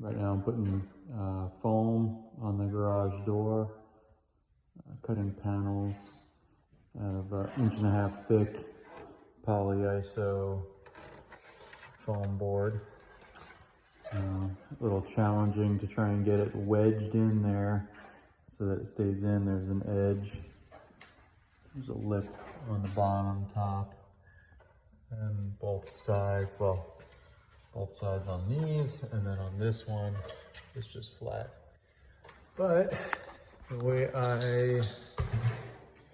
Right now I'm putting foam on the garage door, cutting panels out of 1.5 inch thick polyiso foam board. A little challenging to try and get it wedged in there so that it stays in. There's an edge. There's a lip on the bottom, top, and both sides. Well, both sides on these, and then on this one, it's just flat. But the way I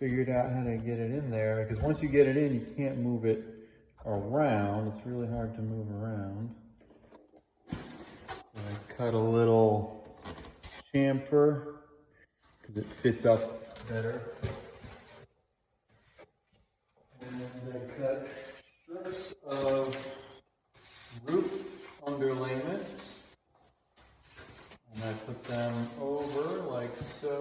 figured out how to get it in there, because once you get it in, you can't move it around. It's really hard to move around. So I cut a little chamfer because it fits up better. And I cut strips of roof underlayment, and I put them over like so.